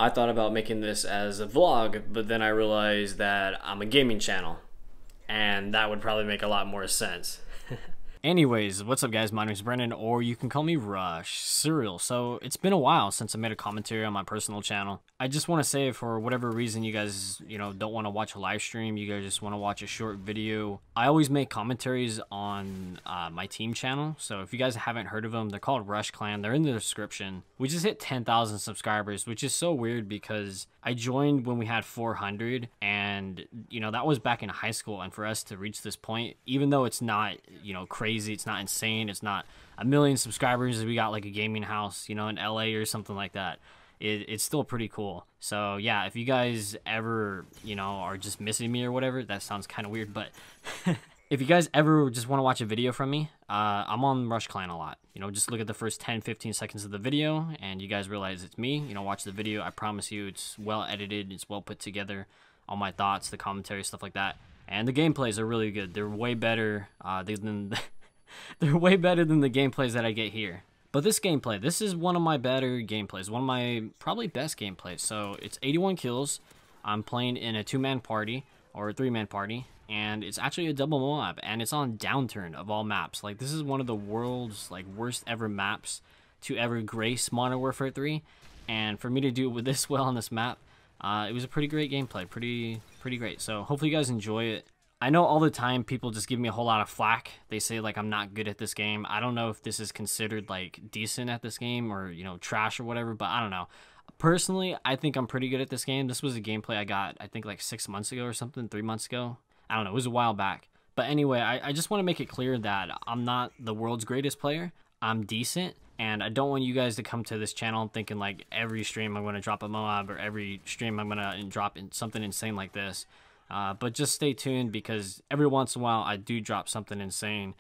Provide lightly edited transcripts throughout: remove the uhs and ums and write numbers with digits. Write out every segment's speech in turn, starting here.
I thought about making this as a vlog, but then I realized that I'm a gaming channel, and that would probably make a lot more sense. Anyways, what's up guys, my name is Brennan, or you can call me RushCereal. So it's been a while since I made a commentary on my personal channel. I just want to say, for whatever reason you guys, don't want to watch a live stream, you guys just want to watch a short video, I always make commentaries on my team channel. So if you guys haven't heard of them, they're called Rush Clan. They're in the description. We just hit 10,000 subscribers, which is so weird because I joined when we had 400, and that was back in high school. And for us to reach this point, even though it's not crazy, it's not insane, it's not a million subscribers, we got like a gaming house in LA or something like that, it's still pretty cool. So yeah, if you guys ever are just missing me or whatever, that sounds kind of weird, but if you guys ever just want to watch a video from me, I'm on Rush Clan a lot. Just look at the first 10-15 seconds of the video and you guys realize it's me. Watch the video. I promise you it's well edited, it's well put together, all my thoughts, the commentary, stuff like that. And the gameplays are really good. They're way better than they're way better than the gameplays that I get here. But this gameplay, this is one of my better gameplays, one of my probably best gameplays. So it's 81 kills. I'm playing in a 2-man party or a 3-man party, and it's actually a double MOAB, and it's on Downturn of all maps. Like, this is one of the world's worst ever maps to ever grace Modern Warfare 3, and for me to do it with this well on this map, it was a pretty great gameplay, pretty great. So hopefully you guys enjoy it. I know all the time people just give me a whole lot of flack. They say I'm not good at this game. I don't know if this is considered decent at this game or trash or whatever, but I don't know. Personally, I think I'm pretty good at this game. This was a gameplay I got I think 6 months ago or something, 3 months ago. I don't know, it was a while back. But anyway, I just want to make it clear that I'm not the world's greatest player. I'm decent, and I don't want you guys to come to this channel thinking every stream I'm going to drop a MOAB, or every stream I'm going to drop something insane like this. But just stay tuned, because every once in a while I do drop something insane.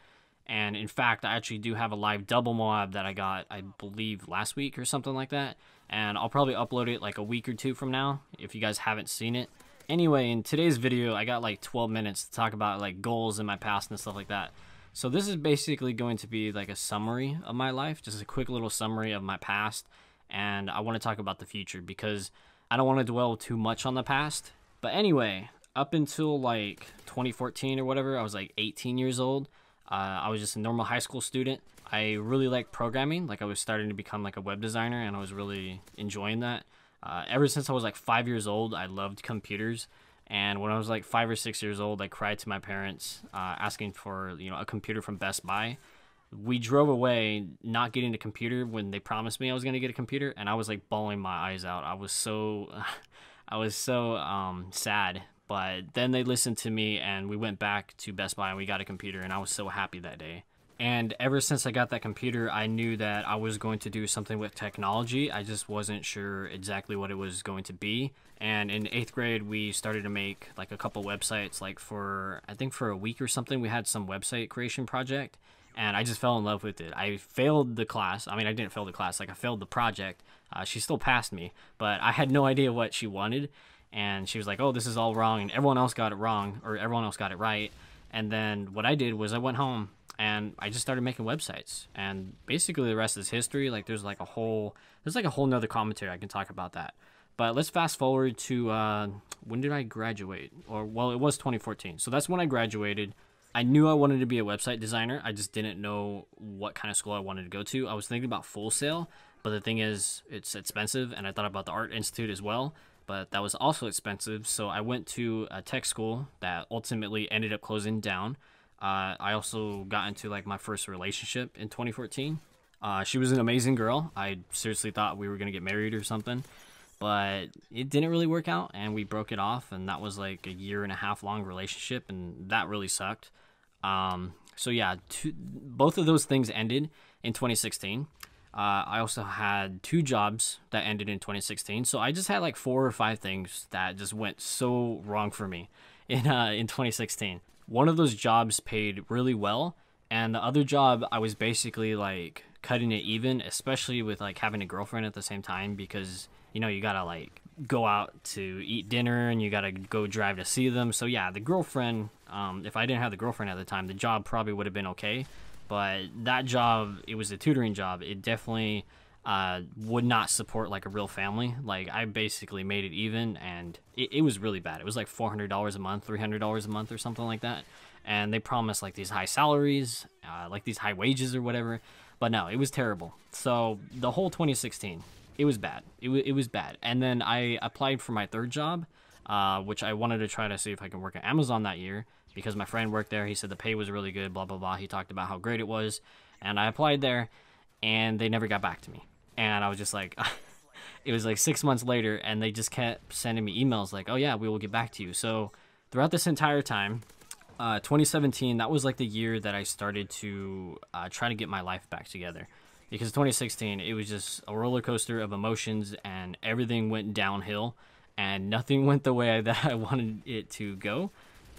And in fact, I actually do have a live double MOAB that I got, I believe, last week or something like that. And I'll probably upload it a week or two from now if you guys haven't seen it. Anyway, in today's video, I got 12 minutes to talk about goals in my past and stuff like that. So this is basically going to be a summary of my life, just a quick little summary of my past. And I want to talk about the future because I don't want to dwell too much on the past. But anyway, up until 2014 or whatever, I was 18 years old. I was just a normal high school student. I really liked programming. I was starting to become a web designer, and I was really enjoying that. Ever since I was 5 years old, I loved computers. And when I was 5 or 6 years old, I cried to my parents asking for a computer from Best Buy. We drove away not getting a computer when they promised me I was going to get a computer, and I was bawling my eyes out. I was so sad. But then they listened to me, and we went back to Best Buy and we got a computer, and I was so happy that day. And ever since I got that computer, I knew that I was going to do something with technology. I just wasn't sure exactly what it was going to be. And in 8th grade, we started to make a couple websites. I think for a week or something, we had some website creation project, and I just fell in love with it. I failed the class. I mean, I didn't fail the class. I failed the project. She still passed me, but I had no idea what she wanted. And she was like, oh, this is all wrong, and everyone else got it wrong, or everyone else got it right. And then what I did was I went home and I just started making websites, and basically the rest is history. There's a whole nother commentary I can talk about that. But let's fast forward to when did I graduate? Well, it was 2014. So that's when I graduated. I knew I wanted to be a website designer. I just didn't know what kind of school I wanted to go to. I was thinking about Full Sail, but the thing is, it's expensive, and I thought about the Art Institute as well, but that was also expensive. So I went to a tech school that ultimately ended up closing down. I also got into my first relationship in 2014. She was an amazing girl. I seriously thought we were gonna get married or something, but it didn't really work out, and we broke it off, and that was a 1.5 year long relationship, and that really sucked. So yeah, both of those things ended in 2016. I also had 2 jobs that ended in 2016. So I just had 4 or 5 things that just went so wrong for me in 2016. One of those jobs paid really well, and the other job I was basically cutting it even, especially with having a girlfriend at the same time, because you gotta go out to eat dinner and you gotta go drive to see them. So yeah, the girlfriend, if I didn't have the girlfriend at the time, the job probably would have been okay. But that job, it was a tutoring job. It definitely would not support like a real family. Like I basically made it even, and it was really bad. It was like $400 a month, $300 a month or something like that. And they promised like these high salaries, like these high wages or whatever. But no, it was terrible. So the whole 2016, it was bad. It was bad. And then I applied for my third job, which I wanted to try to see if I can work at Amazon that year because my friend worked there. He said the pay was really good, blah, blah, blah. He talked about how great it was. And I applied there, and they never got back to me. And I was just like, it was like 6 months later, and they just kept sending me emails like, oh yeah, we will get back to you. So throughout this entire time, 2017, that was like the year that I started to try to get my life back together. Because 2016, it was just a roller coaster of emotions, and everything went downhill, and nothing went the way that I wanted it to go.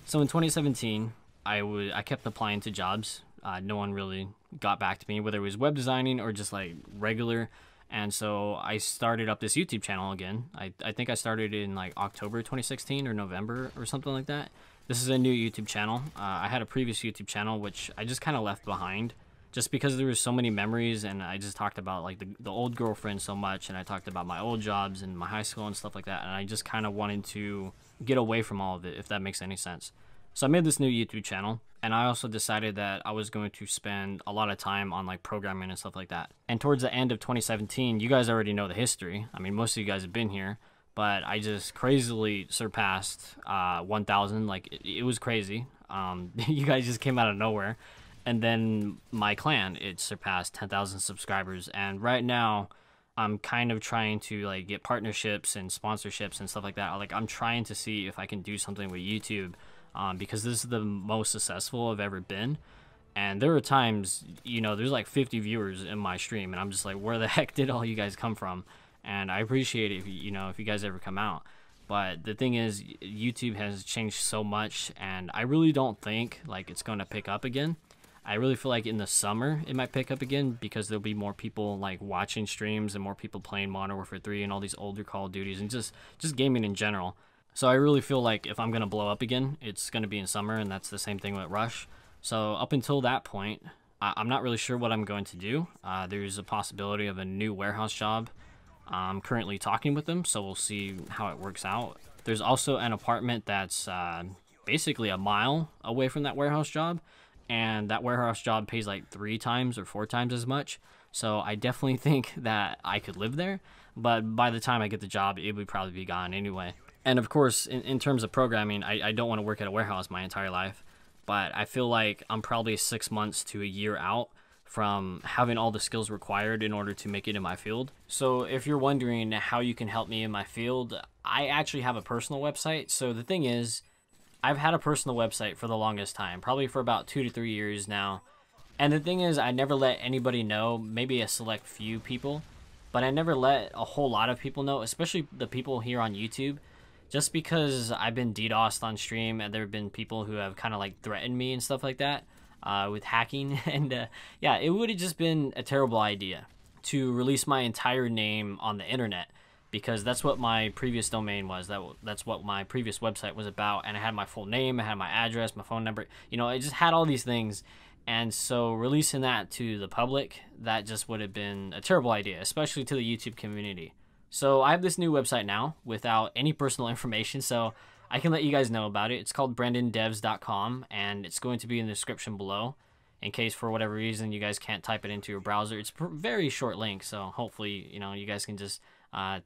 So in 2017, I kept applying to jobs. No one really got back to me, whether it was web designing or just like regular. And so I started up this YouTube channel again. I think I started in like October 2016 or November or something like that. This is a new YouTube channel. I had a previous YouTube channel, which I just kind of left behind just because there was so many memories, and I just talked about like the old girlfriend so much, and I talked about my old jobs and my high school and stuff like that. And I just kind of wanted to get away from all of it, if that makes any sense. So I made this new YouTube channel, and I also decided that I was going to spend a lot of time on like programming and stuff like that. And towards the end of 2017, you guys already know the history. I mean, most of you guys have been here, but I just crazily surpassed 1,000. Like it was crazy. You guys just came out of nowhere. And then my clan, it surpassed 10,000 subscribers. And right now, I'm kind of trying to like get partnerships and sponsorships and stuff like that. Like I'm trying to see if I can do something with YouTube. Because this is the most successful I've ever been. And there are times, you know, there's like 50 viewers in my stream, and I'm just like, where the heck did all you guys come from? And I appreciate it if you guys ever come out. But the thing is, YouTube has changed so much, and I really don't think like it's going to pick up again. I really feel like in the summer it might pick up again because there'll be more people like watching streams and more people playing Modern Warfare 3 and all these older Call of Duties and just gaming in general. So I really feel like if I'm going to blow up again, it's going to be in summer, and that's the same thing with Rush. So up until that point, I'm not really sure what I'm going to do. There's a possibility of a new warehouse job. I'm currently talking with them, so we'll see how it works out. There's also an apartment that's basically a mile away from that warehouse job, and that warehouse job pays like 3 times or 4 times as much. So I definitely think that I could live there, but by the time I get the job, it would probably be gone anyway. And of course, in terms of programming, I don't want to work at a warehouse my entire life, but I feel like I'm probably 6 months to a year out from having all the skills required in order to make it in my field. So if you're wondering how you can help me in my field, I actually have a personal website. So the thing is, I've had a personal website for the longest time, probably for about 2 to 3 years now. And the thing is, I never let anybody know, maybe a select few people, but I never let a whole lot of people know, especially the people here on YouTube. Just because I've been DDoSed on stream, and there have been people who have kind of like threatened me and stuff like that with hacking. And yeah, it would have just been a terrible idea to release my entire name on the internet, because that's what my previous domain was. That's what my previous website was about. And I had my full name, I had my address, my phone number. You know, it just had all these things. And so releasing that to the public, that just would have been a terrible idea, especially to the YouTube community. So I have this new website now without any personal information, so I can let you guys know about it. It's called brandondevs.com, and it's going to be in the description below in case for whatever reason you guys can't type it into your browser. It's a very short link, so hopefully, you know, you guys can just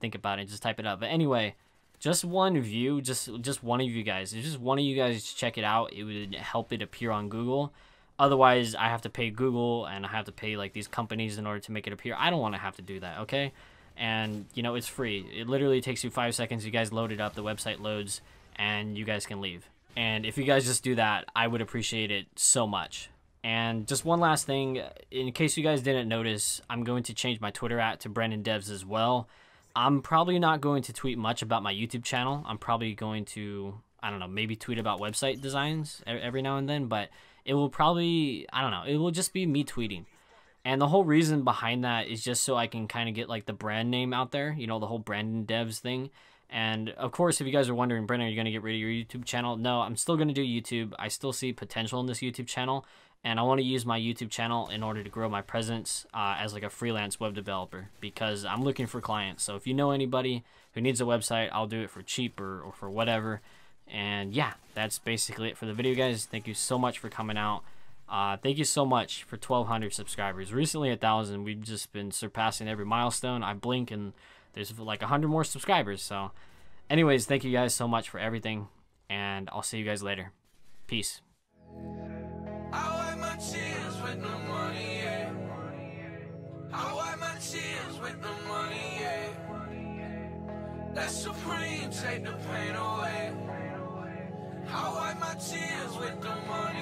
think about it and just type it up. But anyway, just one view, just one of you guys. If just one of you guys check it out, it would help it appear on Google. Otherwise, I have to pay Google, and I have to pay like these companies in order to make it appear. I don't want to have to do that, okay? And you know, it's free. It literally takes you 5 seconds. You guys load it up, the website loads, and you guys can leave. And if you guys just do that, I would appreciate it so much. And just one last thing, in case you guys didn't notice, I'm going to change my Twitter @ to BrandonDevs as well. I'm probably not going to tweet much about my YouTube channel. I'm probably going to, I don't know, maybe tweet about website designs every now and then, but it will probably, I don't know, it will just be me tweeting. And the whole reason behind that is just so I can kind of get like the brand name out there, you know, the whole Brandon Devs thing. And of course, if you guys are wondering, Brandon, are you going to get rid of your YouTube channel? No, I'm still going to do YouTube. I still see potential in this YouTube channel. and I want to use my YouTube channel in order to grow my presence as like a freelance web developer, because I'm looking for clients. So if you know anybody who needs a website, I'll do it for cheap or for whatever. And yeah, that's basically it for the video, guys. Thank you so much for coming out. Thank you so much for 1,200 subscribers. Recently 1,000. We've just been surpassing every milestone. I blink and there's like 100 more subscribers. So anyways, thank you guys so much for everything, and I'll see you guys later. Peace. I wipe my tears with no money, yeah. I wipe my tears with no money, yeah. Let Supreme take the pain away. I wipe my tears with no money.